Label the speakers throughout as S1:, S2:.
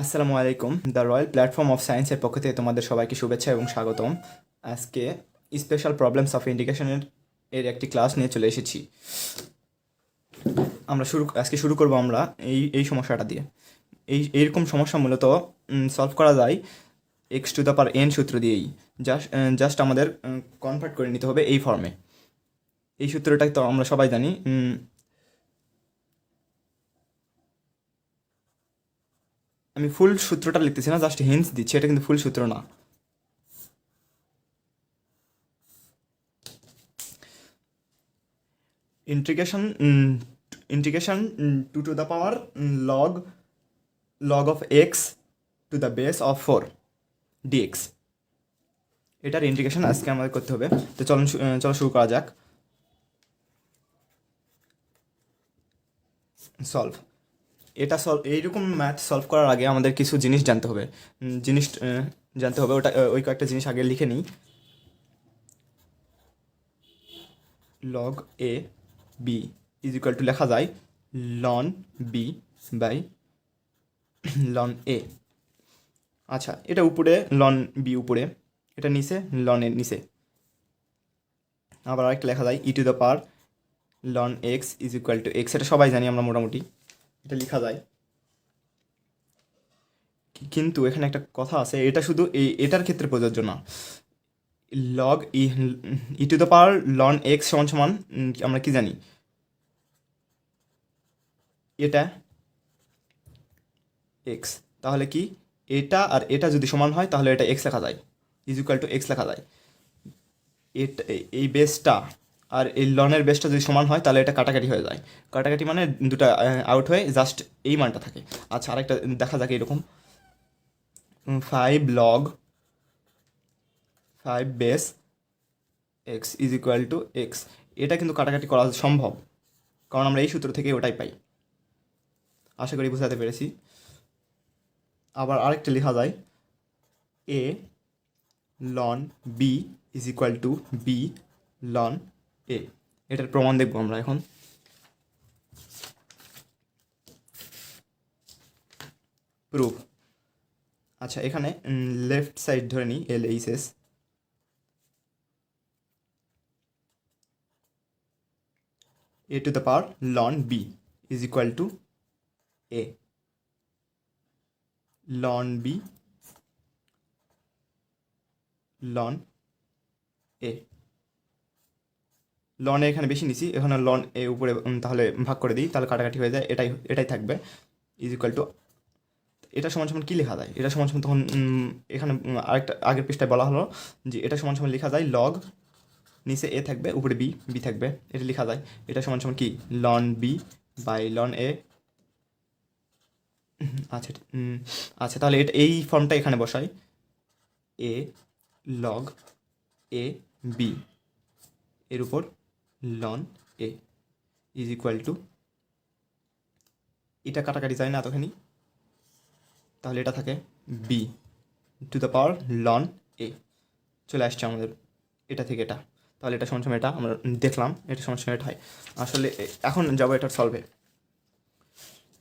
S1: আসসালামু আলাইকুম। The royal platform of সায়েন্সের পক্ষ থেকে তোমাদের সবাইকে শুভেচ্ছা এবং স্বাগতম। আজকে স্পেশাল প্রবলেমস অফ ইন্ডিকেশনের একটি ক্লাস নিয়ে চলে এসেছি। আজকে শুরু করব আমরা এই সমস্যাটা দিয়ে। এইরকম সমস্যা মূলত সলভ করা যায় x to the power N সূত্র দিয়েই। জাস্ট আমাদের কনভার্ট করে নিতে হবে এই ফর্মে। এই সূত্রটা তো আমরা সবাই জানি। আমি ফুল সূত্রটা লিখতেছি না, জাস্ট হিন্টস দিচ্ছি, এটা কিন্তু ফুল সূত্র না। Integration integration two to the power log of x to the base of 4 dx এটার ইন্টিগ্রেশন আজকে আমাদের করতে হবে। তো চলো শুরু করা যাক। সলভ এইরকম ম্যাথ সলভ করার আগে আমাদের কিছু জিনিস জানতে হবে। ওটা ওই কয়েকটা জিনিস আগে লিখে নিই। log a b is equal to লেখা যায় ln b by ln a। আচ্ছা, এটা উপরে ln b উপরে, এটা নিচে ln এর নিচে। আবার আরেকটা লেখা যায় e to the power ln x is equal to x. এটা সবাই জানি আমরা মোটামুটি, এটা লেখা যায়। কিন্তু এখানে একটা কথা আছে, এটা শুধু এটার ক্ষেত্রে প্রযোজ্য না। Log E to the power ln x সমান সমান আমরা কি জানি, এটা এক্স। তাহলে কি এটা আর এটা যদি সমান হয় তাহলে এটা এক্স লেখা যায়, ইজ ইকুয়াল টু এক্স লেখা যায়। এটা এই বেসটা আর এই লনের বেসটা যদি সমান হয় তাহলে এটা কাটাকাটি হয়ে যায়। কাটাকাটি মানে দুটা আউট হয়ে জাস্ট এই মানটা থাকে। আচ্ছা, আরেকটা দেখা যাক এরকম 5 base x is equal to x. এটা কিন্তু কাটাকাটি করা সম্ভব, কারণ আমরা এই সূত্র থেকে ওটাই পাই। আশা করি বুঝাতে পেরেছি। আবার আরেকটা লেখা যায় a ln b is equal to b ln a. এটার প্রমাণ দেখবো আমরা এখন। প্রুফ। আচ্ছা, এখানে লেফট সাইড ধরে নিই L H S. A to the power ln b is equal to a ln b ln a. Ln a এখানে বেশি নিছি, এখানে লন এ উপরে তাহলে ভাগ করে দিই, তাহলে কাটাকাটি হয়ে যায়, এটাই থাকবে ইজ ইকুয়াল টু। এটা সমান সমান কী লেখা যায়, এটা সমান সমান তখন এখানে আরেকটা আগের পৃষ্ঠায় বলা হলো যে এটা সমান সমান লেখা যায় লগ, নিচে এ থাকবে উপরে বি, বি থাকবে, এটা লেখা যায় এটা সমান সমান কি লন বি বাই লন এ। আচ্ছা, আচ্ছা তাহলে এটা এই ফর্মটা এখানে বসাই, এ লগ এ বি এর উপর ln a is equal to, এটা কাটাকাটি যায় না এতখানি, তাহলে এটা থাকে b to the power ln a. চলে আসছে আমাদের এটা থেকে এটা, তাহলে এটা সমান সমান এটা আমরা দেখলাম, এটা সমান সমান এটা হয়। আসলে এখন যাবো এটার সলভে।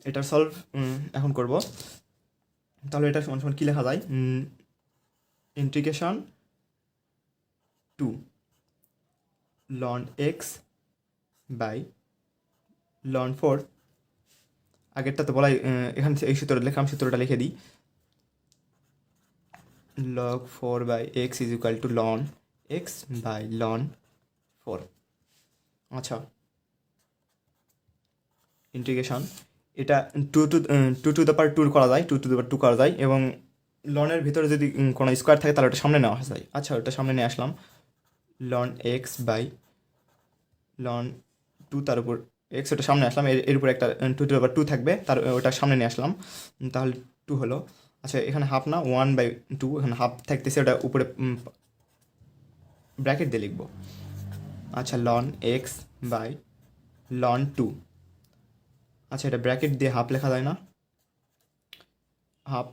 S1: এটার সলভ এখন করব। তাহলে এটা সমান সমান কী লেখা যায়, integration two ln x by ln 4। আগেরটা তো বলাই, এখানে এই সূত্রটা লিখলাম, সূত্রটা লিখে দিই log 4 by x is equal to ln x by ln 4। আচ্ছা, ইন্টিগ্রেশন এটা two to the power two করা যায়, two to the power two করা যায়, এবং লনের ভিতরে যদি কোনো স্কোয়ার থাকে তাহলে ওটা সামনে নেওয়া যায়। আচ্ছা, ওটা সামনে নিয়ে আসলাম, ln x by ln two, তার উপর এক্স, ওটা সামনে আসলাম, এর উপর একটা two to the power two থাকবে, তার ওটা সামনে নিয়ে আসলাম, তাহলে টু হলো। আচ্ছা, এখানে হাফ না 1/2, এখানে হাফ থাকতেছে, ওটা উপরে ব্র্যাকেট দিয়ে লিখবো। আচ্ছা, ln x by ln two. আচ্ছা, এটা ব্র্যাকেট দিয়ে হাফ লেখা যায় না, হাফ,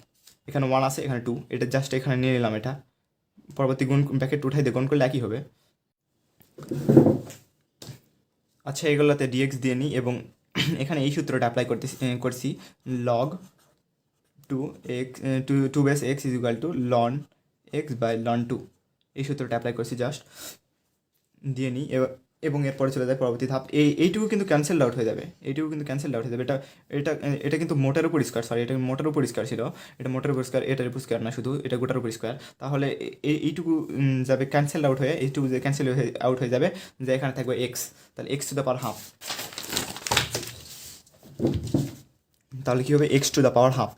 S1: এখানে 1 আছে, এখানে 2, এটা জাস্ট এখানে নিয়ে নিলাম, এটা পরবর্তী গুণ ব্র্যাকেট উঠাই দিয়ে গুণ করলে একই হবে। আচ্ছা, এগুলোতে ডিএক্স দিয়ে নিই এবং এখানে এই সূত্রটা অ্যাপ্লাই করছি, log two x to base x is equal to ln x by ln two. এই সূত্রটা অ্যাপ্লাই করছি, জাস্ট দিয়ে নিই এবং এরপরে চলে যায় পরবর্তী ধাপ। এইটুকু কিন্তু ক্যান্সেল আউট হয়ে যাবে, এইটুকু কিন্তু ক্যান্সেল আউট হয়ে যাবে। এটা এটা এটা কিন্তু মোটের উপর স্কোয়ার, সরি এটা মোটের উপর স্কোয়ার ছিল, এটা মোটের উপর স্কোয়ার, এটার উপর স্কোয়ার না, শুধু এটা গোটার উপর স্কোয়ার। তাহলে এইটুকু যাবে ক্যান্সেল আউট হয়ে, এইটুকু যে ক্যান্সেল আউট হয়ে যাবে, যে এখানে থাকবে এক্স, তাহলে x to the power half. তাহলে কী হবে, x to the power half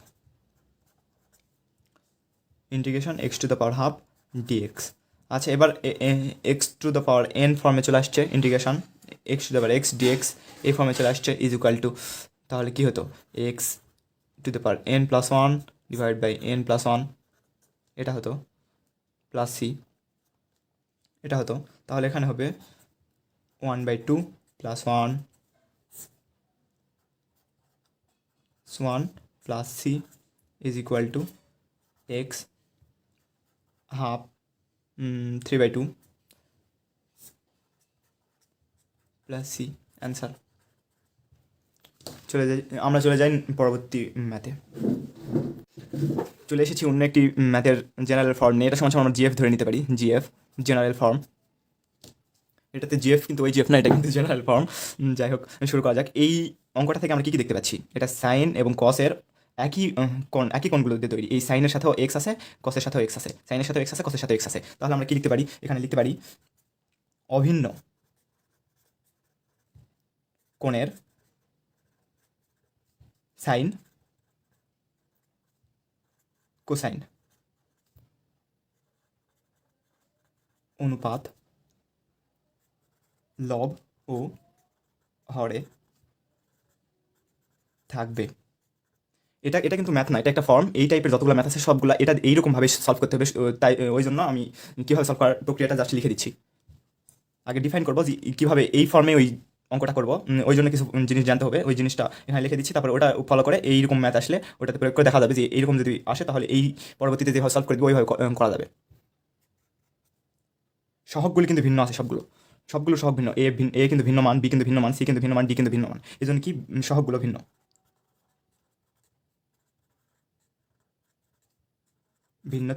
S1: integration x to the power half dx. আচ্ছা, এবার x to the power n ফর্মে চলে আসছে, integration x to the power x dx এই ফর্মে চলে আসছে, ইজ ইকুয়াল টু, তাহলে কী হতো, x to the power n plus one divide by n plus one, এটা হতো প্লাস সি, এটা হতো। তাহলে এখানে হবে 1/2 plus 1 plus c is equal to x half 3/2 plus c, answer. আমরা চলে যাই পরবর্তী ম্যাথে। চলে এসেছি অন্য একটি ম্যাথের জেনারেল ফর্ম নিয়ে। এটা সমান আমরা জিএফ ধরে নিতে পারি, জিএফ জেনারেল ফর্ম। এটাতে জিএফ কিন্তু ওই জিএফ না, এটা কিন্তু জেনারেল ফর্ম। যাই হোক, শুরু করা যাক। এই অঙ্কটা থেকে আমরা কী কী দেখতে পাচ্ছি, এটা সাইন এবং কসের একই কোণগুলো দিয়ে তৈরি। এই সাইনের সাথেও এক্স আছে, কসের সাথেও এক্স আছে, সাইনের সাথেও এক্স আছে, কসের সাথেও এক্স আছে। তাহলে আমরা কী লিখতে পারি, এখানে লিখতে পারি অভিন্ন কোণের সাইন কোসাইন অনুপাত লব ও হরে থাকবে। এটা এটা কিন্তু ম্যাথ না, এটা একটা ফর্ম। এই টাইপের যতগুলো ম্যাথ আছে সবগুলো এটা এইরকমভাবে সলভ করতে হবে। তাই ওই জন্য আমি কীভাবে সলভ করার প্রক্রিয়াটা জাস্ট লিখে দিচ্ছি। আগে ডিফাইন করবো যে কীভাবে এই ফর্মে ওই অঙ্কটা করবো, ওই জন্য কিছু জিনিস জানতে হবে। ওই জিনিসটা এখানে লিখে দিচ্ছি, তারপর ওটা ফলো করে এইরকম ম্যাথ আসলে ওটাতে প্রয়োগ করে দেখা যাবে যে এইরকম যদি আসে তাহলে এই পরবর্তীতে যেভাবে সলভ করে দেবো ওইভাবে করা যাবে। সহগগুলি কিন্তু ভিন্ন আছে, সবগুলো সহগ ভিন্ন। এ কিন্তু ভিন্ন মান, বি কিন্তু ভিন্ন মান, সি কিন্তু ভিন্ন মান, ডি কিন্তু ভিন্ন মান। এই জন্য কি সহগগুলো ভিন্ন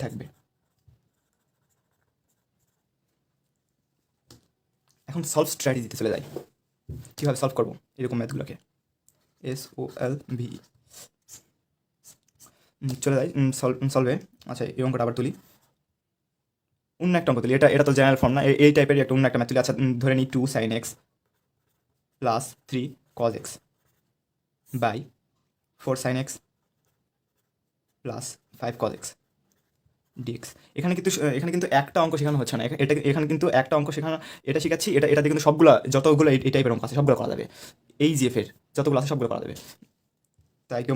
S1: থাকবে। এখন সলভ স্ট্র্যাটেজিতে চলে যাই, কীভাবে সলভ করবো এরকম ম্যাথগুলোকে। SOLV চলে যাই সলভে। আচ্ছা, এই অঙ্কটা আবার তুলি, অন্য একটা অঙ্ক তুলি। এটা তো জেনারেল ফর্ম না, এই টাইপের একটা অন্য একটা ম্যাথ তুলি। আচ্ছা, ধরে নিই 2 sin x plus 3 cos x by 4 sin x plus 5 cos x dx। এখানে কিন্তু একটা অঙ্ক শেখানো হচ্ছে না, এখানে কিন্তু একটা অঙ্ক শেখানো, এটা শেখাচ্ছি। এটাতে কিন্তু সবগুলো যতগুলো এই টাইপের অঙ্ক আছে সবগুলো করা যাবে। এই জিএফের যতগুলো আছে সবগুলো করা যাবে। তাই কেউ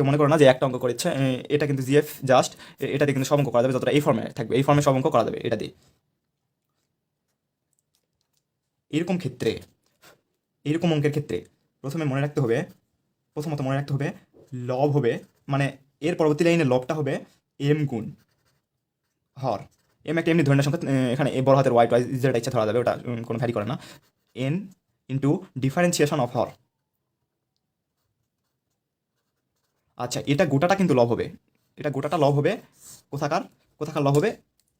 S1: মনে করো না যে একটা অঙ্ক করেছে, এটা কিন্তু জিএফ জাস্ট, এটাতে কিন্তু সব অঙ্ক করা যাবে। যতটা এই ফর্মে থাকবে এই ফর্মে সব অঙ্ক করা যাবে এটা দিয়ে। এইরকম অঙ্কের ক্ষেত্রে প্রথমত মনে রাখতে হবে লব হবে, মানে এর পরবর্তী লাইনে লবটা হবে এম গুণ হর। এম একটা এমনি ধরনের সংখ্যা, এখানে বড় হাতের ওয়াই টয় যেটা ইচ্ছা ধরা যাবে, ওটা কোনো ভ্যারি করে না। এন ইন্টু ডিফারেন্সিয়েশন অফ হর। আচ্ছা, এটা গোটাটা কিন্তু লব হবে, কোথাকার লব হবে,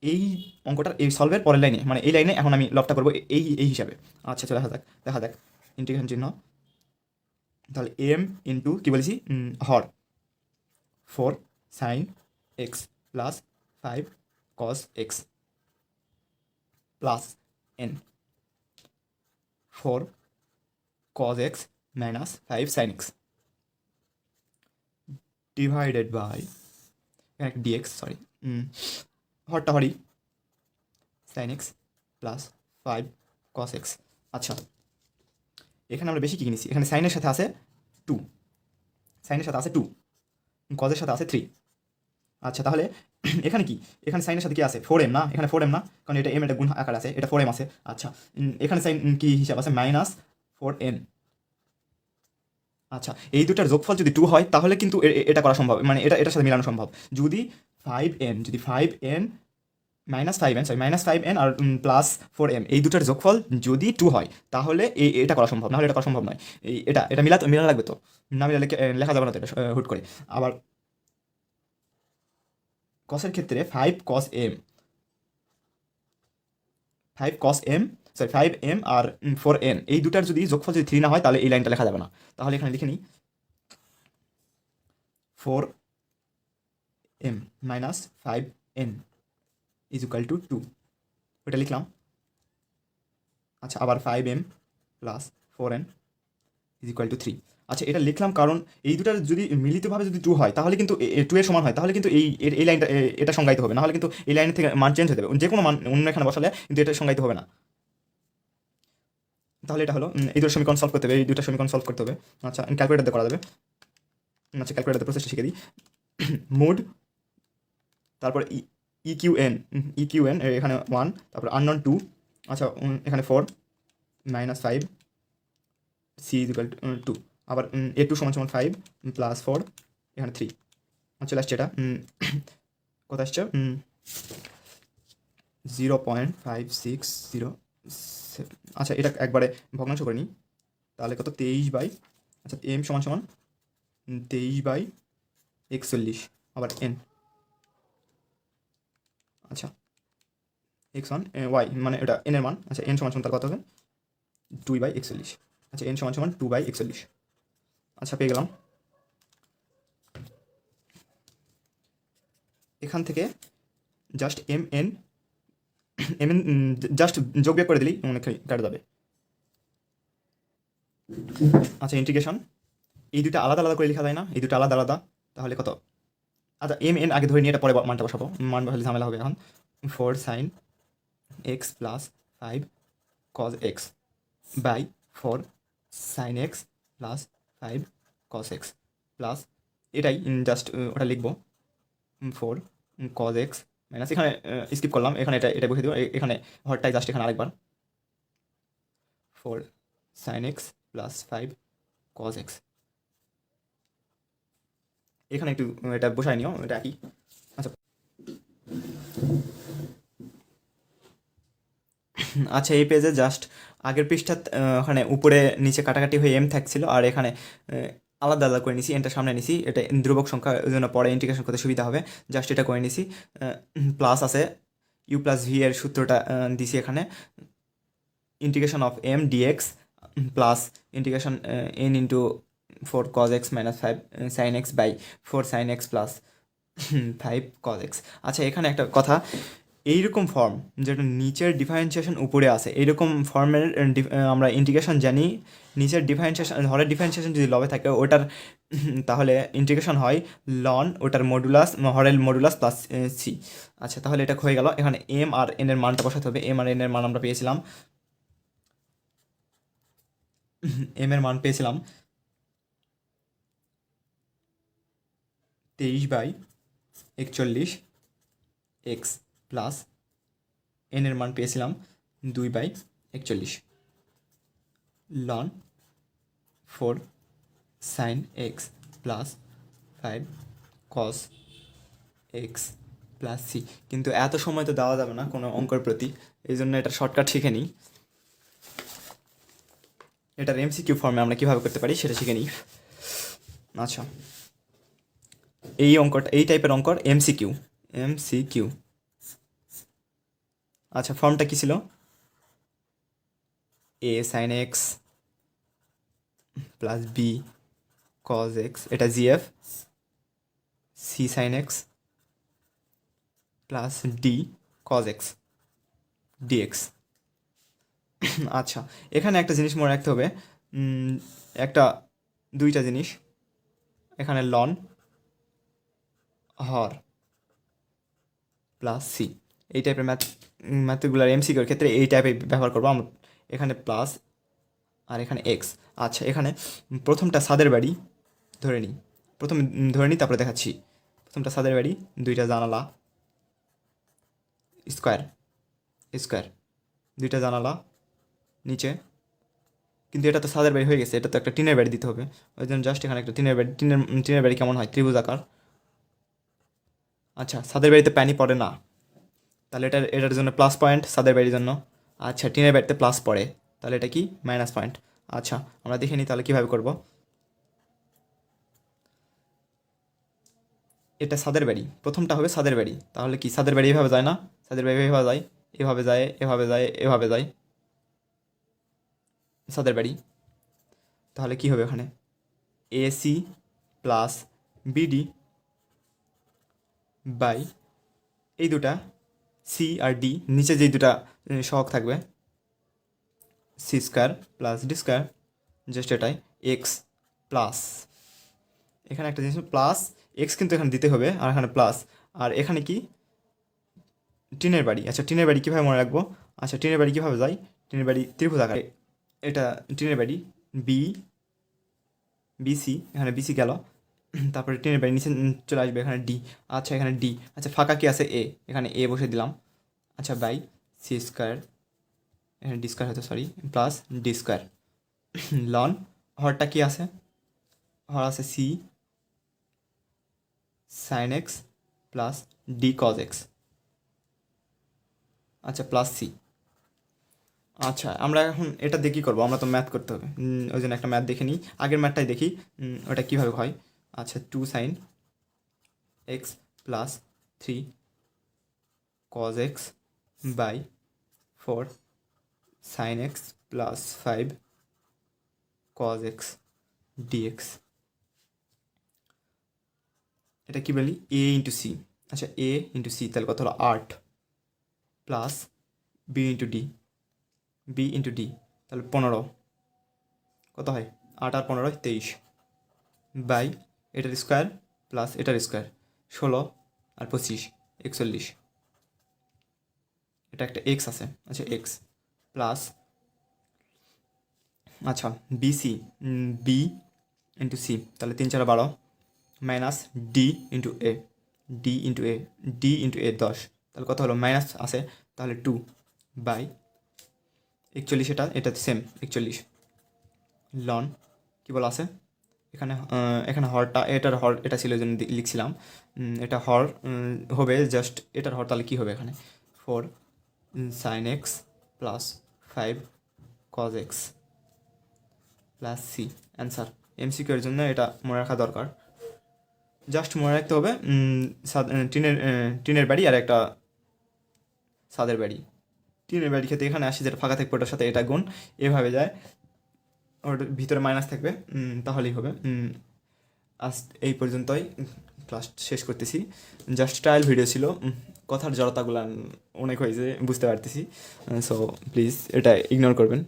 S1: এই অঙ্কটার এই সলভের পরের লাইনে, মানে এই লাইনে এখন আমি লবটা করবো এই হিসাবে। আচ্ছা, চলে দেখা যাক ইন্টিগ্রেশন চিহ্ন। তাহলে এম ইন্টু কী বলেছি, হর 4 sin x plus 5 cos x plus n 4 cos x minus 5 sin x divided by dx, sorry হরটা হরি sin x plus 5 cos x। আচ্ছা, এখানে আমরা বেশি কী নিচ্ছি, এখানে সাইনের সাথে আছে 2, কজের সাথে আছে 3। আচ্ছা, তাহলে এখানে সাইনের সাথে কি আছে 4m না, এখানে 4m না, কারণ এটা m, এটা গুণ আকার আছে, এটা 4m আছে। আচ্ছা, এখানে সাইন কি হিসাব আছে, মাইনাস 4n। আচ্ছা, এই দুটার যোগফল যদি 2 হয় তাহলে কিন্তু এটা করা সম্ভব, মানে এটার সাথে মেলানো সম্ভব। যদি 5n মাইনাস 5n আর প্লাস 4m এই দুটার যোগফল যদি 2 হয় তাহলে এটা করা সম্ভব, নাহলে এটা করা সম্ভব নয়। এটা মিলানো লাগবে, তো না মিলালে লেখা যাবে না তো এটা হুট করে। আবার কসের ক্ষেত্রে 5 cos m 5 cos m sorry 5m আর 4n এই দুটার যদি যোগফল যদি 3 না হয় তাহলে এই লাইনটা লেখা যাবে না। তাহলে এখানে লিখে নিই 4m minus 5n is equal to 2, ওটা লিখলাম। আচ্ছা, আবার 5m plus 4n is equal two 3। আচ্ছা, এটা লিখলাম কারণ এই দুটার যদি মিলিতভাবে যদি 2 হয় তাহলে কিন্তু 2 এর সমান হয়, তাহলে কিন্তু এই লাইনটা এটা সংজ্ঞায়িত হবে, নাহলে কিন্তু এই লাইনের থেকে মান চেঞ্জ হয়ে যাবে, যে কোনো মান অন্য এখানে বসালে কিন্তু এটা সংজ্ঞায়িত হবে না। তাহলে এটা হলো এই দুটো সমীকরণ সলভ করতে হবে, এই দুটো সমীকরণ সলভ করতে হবে। আচ্ছা, ক্যালকুলেটারে করা যাবে। আচ্ছা, ক্যালকুলেটার প্রসেসটা শিখে দিই। মোড, তারপর ইকিউএন এখানে 1, তারপর আননোন 2, আচ্ছা এখানে 4 minus 5 c is equal to 2, আবার a2 সমান সমান 5 প্লাস 4 এখানে 3। চলে আসছে এটা কত আসছে 0.5607। আচ্ছা, এটা একবারে ভগ্নাংশ করে নিই, তাহলে কত 23 বাই, আচ্ছা এম সমান সমান 23/41, আবার এন, আচ্ছা x1 y মানে এটা n এর মান। আচ্ছা, n সমান সমান তার কত হবে 2/41। আচ্ছা, n সমান সমান 2/41। আচ্ছা, পেয়ে গেলাম। এখান থেকে জাস্ট এম এন জাস্ট যোগ বিয়োগ করে দিলেই অনেক কাটা যাবে। আচ্ছা, ইন্টিগ্রেশন এই দুটো আলাদা আলাদা করে লেখা যায় না, এই দুটো আলাদা আলাদা, তাহলে কত, আচ্ছা এম এন আগে ধরে নিয়ে এটা পরে মানটা বসাবো, মান বসালে ঝামেলা হবে। এখন 4 sin x plus 5 cos x by 4 sin x plus 5 cos x plus এটাই জাস্ট ওটা লিখবো 4 cos x মাইনাস, এখানে স্কিপ করলাম, এখানে এটা বসে দেবো, এখানে হরটাই জাস্ট এখানে আরেকবার 4 sin x plus 5 cos x, এখানে একটু এটা বসাই নিও, এটা একই। আচ্ছা আচ্ছা, এই পেজে জাস্ট আগের পৃষ্ঠা ওখানে উপরে নিচে কাটাকাটি হয়ে এম থাকছিল, আর এখানে আলাদা আলাদা করে নিছি, এনটা সামনে নিছি, এটা ধ্রুবক সংখ্যা, ওই জন্য পরে ইন্টিগ্রেশন করতে সুবিধা হবে, জাস্ট এটা করে নিছি। প্লাস আছে ইউ প্লাস ভি এর সূত্রটা দিছি এখানে, integration of m dx plus integration n into 4 cos x minus 5 sin x by 4 sin x plus 5 cos x। আচ্ছা, এখানে একটা কথা, এইরকম ফর্ম যেটা নিচের ডিফারেন্সিয়েশন উপরে আছে, এইরকম ফর্মের আমরা ইন্টিগ্রেশন জানি, নিচের ডিফারেন্সিয়েশন হরের ডিফারেন্সিয়েশন যদি লবে থাকে ওটার তাহলে ইন্টিগ্রেশন হয় লন ওটার মডুলাস, হরের মডুলাস প্লাস সি। আচ্ছা, তাহলে এটা হয়ে গেল। এখানে এম আর এন এর মানটা বসাতে হবে, এম আর এন এর মান আমরা পেয়েছিলাম, এম এর মান পেয়েছিলাম 23/41 এক্স প্লাস এন এর মান পেয়েছিলাম 2/41 লন 4 sin x plus 5 cos x plus c. কিন্তু এত সময় তো দেওয়া যাবে না কোনো অঙ্কের প্রতি, এই জন্য এটা শর্টকাট শিখে নিই। এটার এমসিকিউ ফর্মে আমরা কীভাবে করতে পারি সেটা শিখে নিই। আচ্ছা, এই অঙ্কটা, এই টাইপের অঙ্কর এমসিকিউ। আচ্ছা, ফর্মটা কী ছিল, a sine x plus b cos x, এটা GF, c sine x plus d cos x dx. আচ্ছা, এখানে একটা জিনিস মনে রাখতে হবে, দুইটা জিনিস, এখানে লন হর প্লাস সি, এই টাইপের ম্যাথগুলার এমসিকিউর ক্ষেত্রে এই টাইপের ব্যবহার করবো আমরা। এখানে প্লাস আর এখানে এক্স। আচ্ছা, এখানে প্রথমটা সাদের বাড়ি ধরে নিই, তারপরে দেখাচ্ছি। প্রথমটা সাদের বাড়ি, দুইটা জানালা স্কোয়ার, দুইটা জানালা নিচে, কিন্তু এটা তো সাদের বাড়ি হয়ে গেছে, এটা তো একটা টিনের বাড়ি দিতে হবে, ওই জন্য জাস্ট এখানে একটা টিনের বাড়ি কেমন হয়, ত্রিভুজ আকার। আচ্ছা, সাদের বাড়িতে প্যানি পড়ে না, তাহলে এটার জন্য প্লাস পয়েন্ট সাদের বাড়ির জন্য। আচ্ছা, টিনের বাড়িতে প্লাস পড়ে, তাহলে এটা কি মাইনাস পয়েন্ট। আচ্ছা, আমরা দেখে নিই তাহলে কীভাবে করব। এটা সাদের বাড়ি, প্রথমটা হবে সাদের বাড়ি, তাহলে কি সাদের বাড়ি এভাবে যায় না, সাদের বাড়ি এভাবে যায়, এভাবে যায়, এভাবে যায়, এভাবে যায়, সাদের বাড়ি। তাহলে কি হবে ওখানে, এসি প্লাস বিডি বাই এই দুটা সি আর ডি, নিচে যেই দুটা সহগ থাকবে c square plus d square, just এটাই এক্স প্লাস, এখানে একটা জিনিস প্লাস এক্স কিন্তু এখানে দিতে হবে, আর এখানে প্লাস, আর এখানে কি টিনের বাড়ি। আচ্ছা টিনের বাড়ি কীভাবে মনে রাখবো, আচ্ছা টিনের বাড়ি কীভাবে যায়, টিনের বাড়ি ত্রিভুজ আকারে, এটা টিনের বাড়ি বি বিসি, এখানে বিসি গেল, তারপরে টিনের বাড়ি নিচে চলে আসবে এখানে ডি, আচ্ছা এখানে ডি, আচ্ছা ফাঁকা কি আছে এ, এখানে এ বসে দিলাম, আচ্ছা বাই সি স্কোয়ার, এখানে ডি স্কোয়ার হতো sorry, plus d square ln, হরটা কি আছে, হর আছে c sine x plus d cos x, আচ্ছা প্লাস সি। আচ্ছা আমরা এখন এটা দিয়ে কী করবো, আমরা তো ম্যাথ করতে হবে, ওই জন্য একটা ম্যাথ দেখে নিই, আগের ম্যাথটাই দেখি ওটা কীভাবে হয়। আচ্ছা 2 sine x plus 3 cos x by 4 sine x plus 5 cos x dx, এটা কী বলি এ ইন্টু সি, আচ্ছা এ ইন্টু সি তাহলে কত হলো 8 plus b into d, b into d তাহলে 15, কত হয় 8 আর 15 23 বাই এটার স্কোয়ার প্লাস এটার স্কোয়ার 16 আর 25 41, এটা একটা এক্স আছে, আচ্ছা এক্স প্লাস, আচ্ছা বিসি বি ইন্টু সি তাহলে 3 4 12 minus d into a, d into a, d into a 10, তাহলে কত হলো মাইনাস আছে তাহলে 2 বাই 41, এটা সেম 41 লন কী বলা আছে এখানে, এখানে হরটা এটার হর এটা ছিল ওই জন্য লিখছিলাম, এটা হর হবে জাস্ট এটার হর, তাহলে কী হবে এখানে 4 sine x plus 5 cos x plus c, answer. MCQ এর জন্য এটা মনে রাখা দরকার, জাস্ট মনে রাখতে হবে টিনের টিনের বাড়ি আর একটা সাদের বাড়ি, টিনের বাড়ি ক্ষেত্রে এখানে আসি যেটা ফাঁকা থাকবে ওটার সাথে এটা গুণ, এভাবে যায় ওর ভিতরে মাইনাস থাকবে, তাহলেই হবে। আজ এই পর্যন্তই ক্লাস শেষ করতেছি, জাস্ট ট্রায়াল ভিডিও ছিল, কথার জড়তাগুলো অনেক হয়েছে বুঝতে পারতেছি, সো প্লিজ এটা ইগনোর করবেন।